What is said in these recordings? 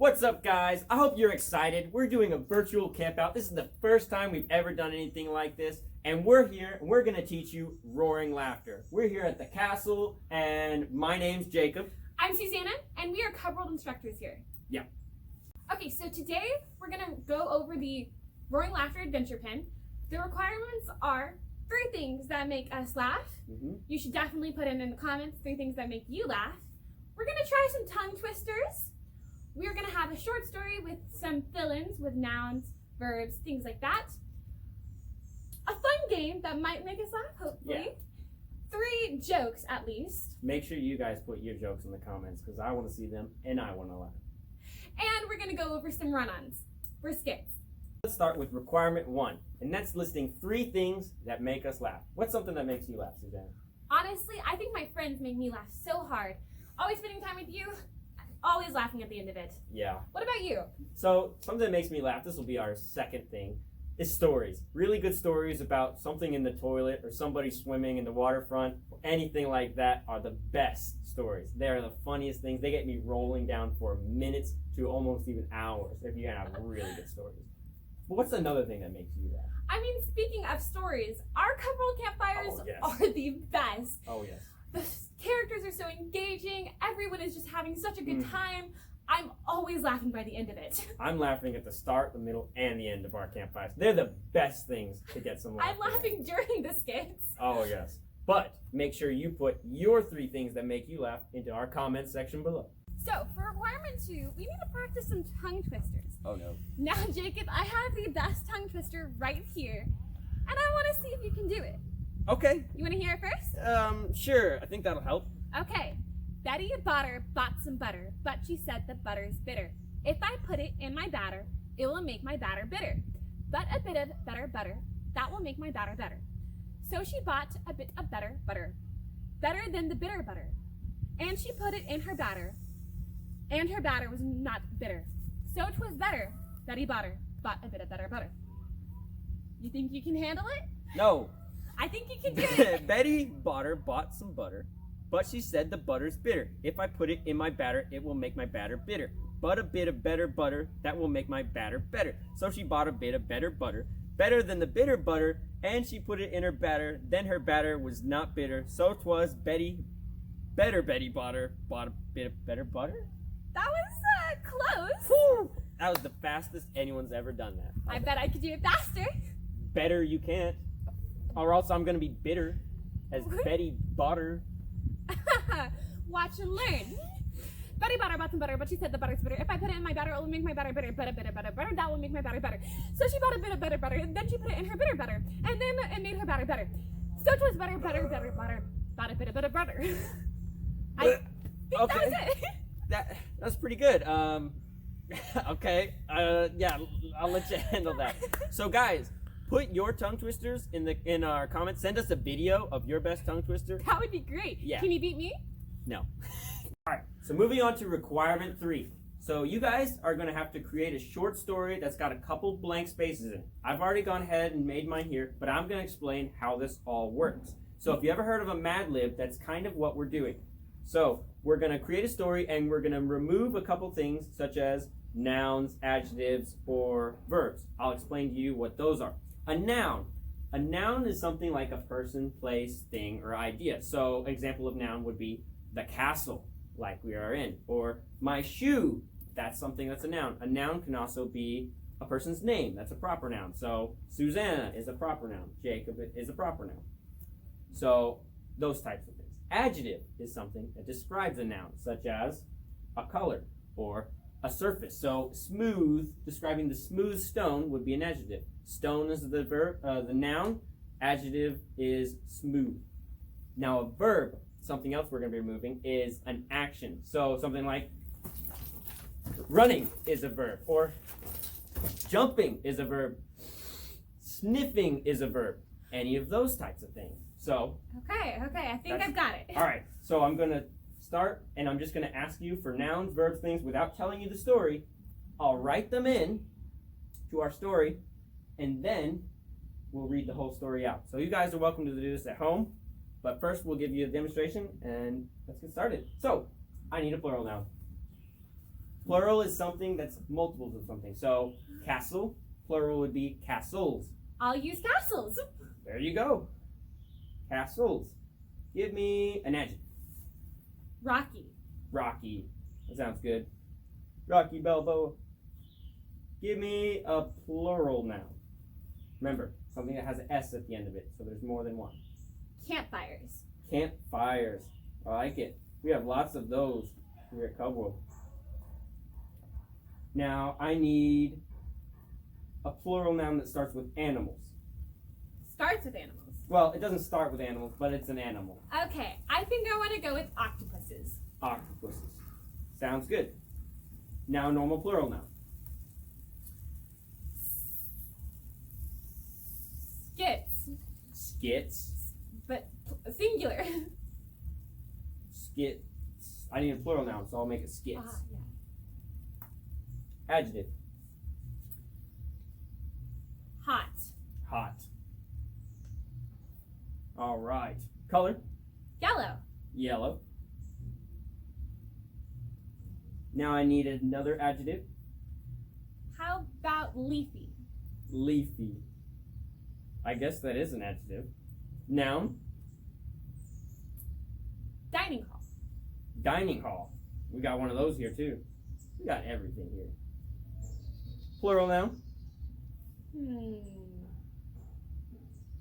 What's up, guys? I hope you're excited. We're doing a virtual campout. This is the first time we've ever done anything like this, and we're here and we're gonna teach you roaring laughter. We're here at the castle, and my name's Jacob. I'm Susanna, and we are Campout instructors here. Yeah. Okay, so today we're gonna go over the roaring laughter adventure pin. The requirements are 3 things that make us laugh. You should definitely put in the comments 3 things that make you laugh. We're gonna try some tongue twisters. We're gonna have a short story with some fill-ins with nouns, verbs, things like that. A fun game that might make us laugh, hopefully. Yeah. 3 jokes at least. Make sure you guys put your jokes in the comments because I want to see them and I want to laugh. And we're gonna go over some run-ons for skits. Let's start with requirement 1, and that's listing 3 things that make us laugh. What's something that makes you laugh, Susanna? Honestly, I think my friends make me laugh so hard. Always spending time with you, always laughing at the end of it. Yeah. What about you? So something that makes me laugh, this will be our second thing, is stories. Really good stories about something in the toilet or somebody swimming in the waterfront, or anything like that are the best stories. They are the funniest things. They get me rolling down for minutes to almost even hours if you have really good stories. But what's another thing that makes you laugh? I mean, speaking of stories, our Campout campfires Oh, yes. are the best. Oh, yes. The characters are so engaging. Everyone is just having such a good time. I'm always laughing by the end of it. I'm laughing at the start, the middle, and the end of our campfires. They're the best things to get some laughter. I'm laughing during the skits. Oh, yes. But make sure you put your 3 things that make you laugh into our comments section below. So, for requirement 2, we need to practice some tongue twisters. Oh, no. Now, Jacob, I have the best tongue twister right here, and I want to see if you can do it. Okay. You want to hear it first? Sure. I think that'll help. Okay. Betty Butter bought some butter, but she said the butter's bitter. If I put it in my batter, it will make my batter bitter. But a bit of better butter, that will make my batter better. So she bought a bit of better butter, better than the bitter butter. And she put it in her batter, and her batter was not bitter. So 'twas better. Betty Butter bought a bit of better butter. You think you can handle it? No. I think you can do it. Betty Butter bought some butter, but she said the butter's bitter. If I put it in my batter, it will make my batter bitter. But a bit of better butter, that will make my batter better. So she bought a bit of better butter, better than the bitter butter, and she put it in her batter. Then her batter was not bitter. So 'twas Betty Butter bought a bit of better butter. That was close. Woo! That was the fastest anyone's ever done that. I bet I could do it faster. Better you can't, or else I'm gonna be bitter as Betty Butter. Watch and learn. Betty Butter bought some butter, but she said the butter's bitter. If I put it in my batter, it will make my batter bitter. But a bit of better butter, that will make my batter better. So she bought a bit of better butter, and then she put it in her bitter butter, and then it made her batter better. So it was better butter, bought a bit of better butter. I think that was it. That's pretty good. Okay. Yeah, I'll let you handle that. So guys, put your tongue twisters in our comments. Send us a video of your best tongue twister. That would be great. Yeah. Can you beat me? No. All right. So moving on to requirement 3. So you guys are going to have to create a short story that's got a couple blank spaces in it. I've already gone ahead and made mine here, but I'm going to explain how this all works. So if you ever heard of a Mad Lib, that's kind of what we're doing. So we're going to create a story and we're going to remove a couple things such as nouns, adjectives, or verbs. I'll explain to you what those are. A noun. A noun is something like a person, place, thing, or idea. So an example of noun would be the castle, like we are in, or my shoe. That's something that's a noun. A noun can also be a person's name. That's a proper noun. So Susanna is a proper noun. Jacob is a proper noun. So those types of things. Adjective is something that describes a noun, such as a color or a surface. So smooth, describing the smooth stone, would be an adjective. Stone is the verb, the noun. Adjective is smooth. Now a verb, something else we're going to be removing, is an action. So something like running is a verb, or jumping is a verb, sniffing is a verb. Any of those types of things. So Okay, I think I've got it. all right, so I'm going to start, and I'm just going to ask you for nouns, verbs, things without telling you the story. I'll write them in to our story, and then we'll read the whole story out. So you guys are welcome to do this at home, but first we'll give you a demonstration, and let's get started. So I need a plural noun. Plural is something that's multiples of something. So castle, plural would be castles. I'll use castles. There you go. Castles. Give me an adjective. Rocky. Rocky. That sounds good. Rocky Balboa. Give me a plural noun. Remember, something that has an S at the end of it, so there's more than one. Campfires. Campfires. I like it. We have lots of those here at Cub World. Now, I need a plural noun that starts with animals. Starts with animals. Well, it doesn't start with animals, but it's an animal. Okay, I think I want to go with octopuses. Octopuses. Sounds good. Now, normal plural noun. Skits. Skits. But singular. Skits. I need a plural noun, so I'll make it skits. Yeah. Adjective. Hot. Hot. All right. Color. Yellow. Yellow. Now I need another adjective. How about leafy? Leafy. I guess that is an adjective. Noun. Dining hall. Dining hall. We got one of those here too. We got everything here. Plural noun.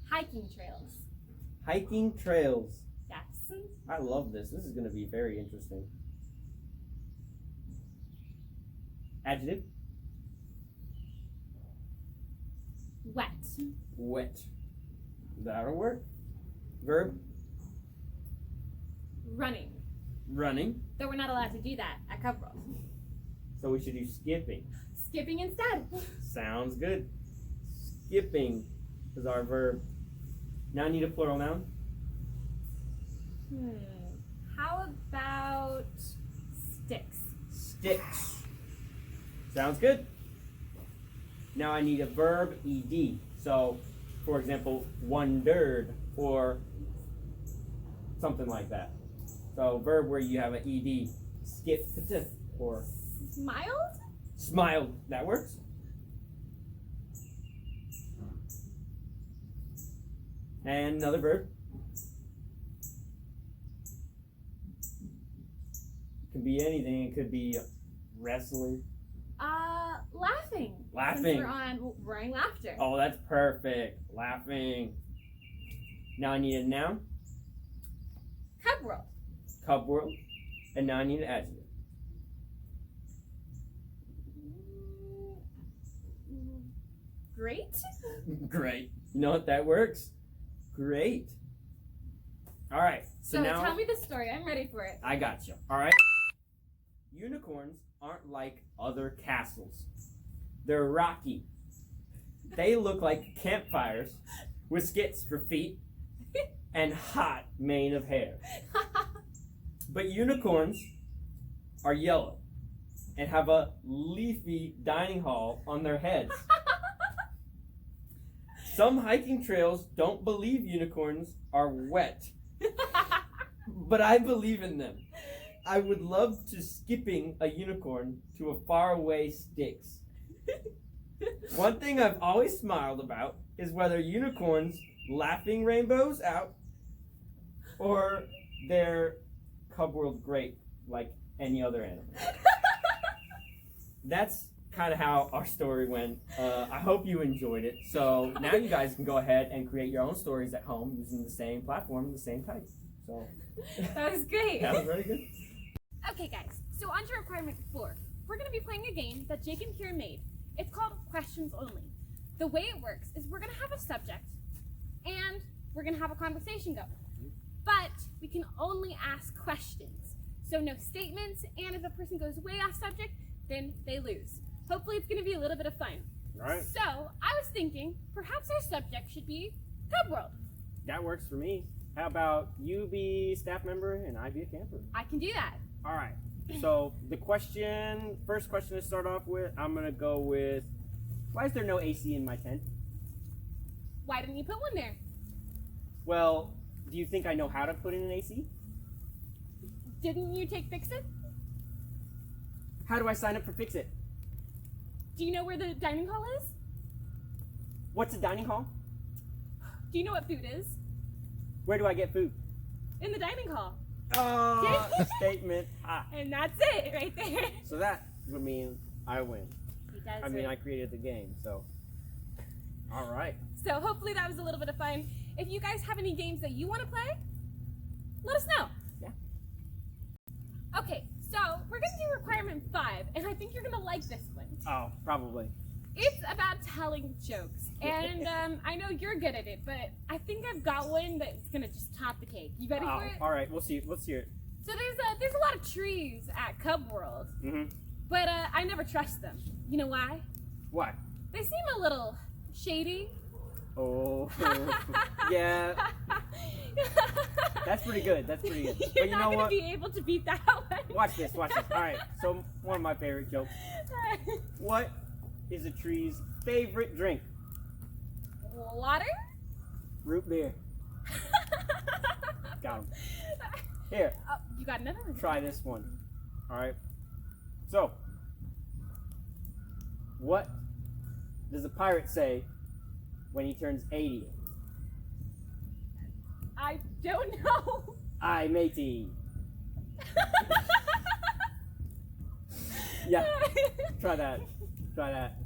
Hiking trails. Hiking trails. Yes. I love this. This is going to be very interesting. Adjective. Wet. Wet. That'll work. Verb. Running. Running. Though we're not allowed to do that at Cub World. So we should do skipping. Skipping instead. Sounds good. Skipping is our verb. Now I need a plural noun. How about sticks? Sticks. Sounds good. Now I need a verb, ed. So, for example, wondered or something like that. So, verb where you have an ed. Skipped or Smiled? smiled. That works. And another verb. It can be anything. It could be wrestling. Laughing. Laughing. Since we're on roaring laughter. Oh, that's perfect. Laughing. Now I need a noun. Cub World. Cub World. And now I need an adjective. Great. Great. You know what? That works. Great. All right. So now tell me the story. I'm ready for it. I got you. All right. Unicorns aren't like other castles. They're rocky. They look like campfires with skits for feet and hot mane of hair. But unicorns are yellow and have a leafy dining hall on their heads. Some hiking trails don't believe unicorns are wet, but I believe in them. I would love to skipping a unicorn to a faraway Styx. One thing I've always smiled about is whether unicorns laughing rainbows out or they're Cub World great like any other animal. That's kind of how our story went. I hope you enjoyed it. So now you guys can go ahead and create your own stories at home using the same platform, the same type. So That was great. that was very good. Okay, guys. So on to requirement 4. We're going to be playing a game that Jake and Kira made. It's called Questions Only. The way it works is we're going to have a subject and we're going to have a conversation going. But we can only ask questions. So no statements, and if a person goes way off subject, then they lose. Hopefully it's going to be a little bit of fun. All right. So I was thinking perhaps our subject should be Cub World. That works for me. How about you be staff member and I be a camper? I can do that. All right. So the first question to start off with, I'm gonna go with, why is there no AC in my tent? Why didn't you put one there? Well, do you think I know how to put in an AC? Didn't you take Fix-It? How do I sign up for Fix It? Do you know where the dining hall is? What's a dining hall? Do you know what food is? Where do I get food? In the dining hall. Oh, statement. And that's it right there. So that would mean I win. He does I mean, win. I created the game, so. All right. So hopefully that was a little bit of fun. If you guys have any games that you want to play, let us know. Yeah. Okay, so we're going to do requirement 5, and I think you're going to like this one. Oh, probably. It's about telling jokes, and I know you're good at it, but I think I've got one that's going to just top the cake. You ready for it? All right, we'll see. Let's hear it. So there's a lot of trees at Cub World, but I never trust them. You know why? Why? They seem a little shady. Oh, yeah. That's pretty good. That's pretty good. You're But you not know going what? to be able to beat that one. Watch this. All right, so one of my favorite jokes. What is a tree's favorite drink? Water? Root beer. Got him. Here, You got another one. try this one. All right. So, what does a pirate say when he turns 80? I don't know. Aye, matey. Yeah, try that. Try that.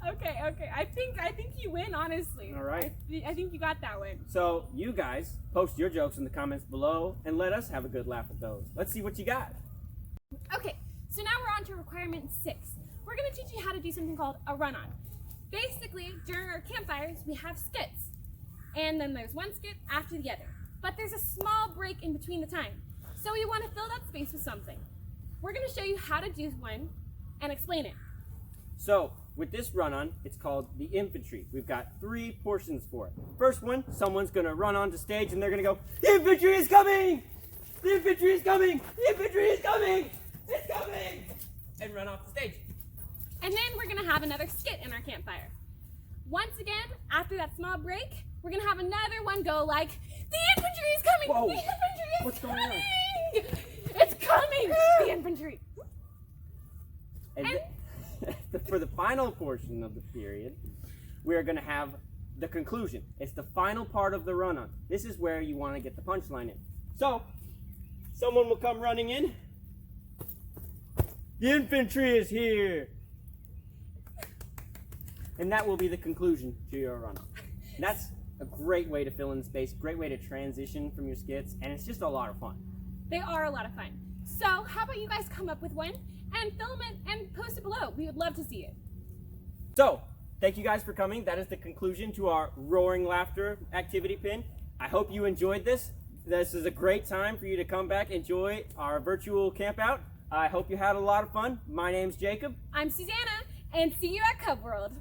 Okay. I think you win, honestly. All right. I think you got that one. So, you guys, post your jokes in the comments below and let us have a good laugh at those. Let's see what you got. Okay, so now we're on to requirement 6. We're going to teach you how to do something called a run-on. Basically, during our campfires, we have skits. And then there's one skit after the other. But there's a small break in between the time. So we want to fill that space with something. We're going to show you how to do one and explain it. So, with this run-on, it's called the infantry. We've got 3 portions for it. First one, someone's going to run onto stage and they're going to go, "The infantry is coming! The infantry is coming! The infantry is coming! It's coming!" And run off the stage. And then we're going to have another skit in our campfire. Once again, after that small break, we're going to have another one go like, "The infantry is coming! Whoa. The infantry is What's going coming! on? It's coming! The infantry!" And for the final portion of the period, we're going to have the conclusion. It's the final part of the run-on. This is where you want to get the punchline in. So, someone will come running in. "The infantry is here!" And that will be the conclusion to your run-on. That's a great way to fill in space, great way to transition from your skits, and it's just a lot of fun. They are a lot of fun. So how about you guys come up with one and film it and post it below. We would love to see it. So, thank you guys for coming. That is the conclusion to our Roaring Laughter activity pin. I hope you enjoyed this. This is a great time for you to come back, enjoy our virtual campout. I hope you had a lot of fun. My name's Jacob. I'm Susanna, and see you at Cub World.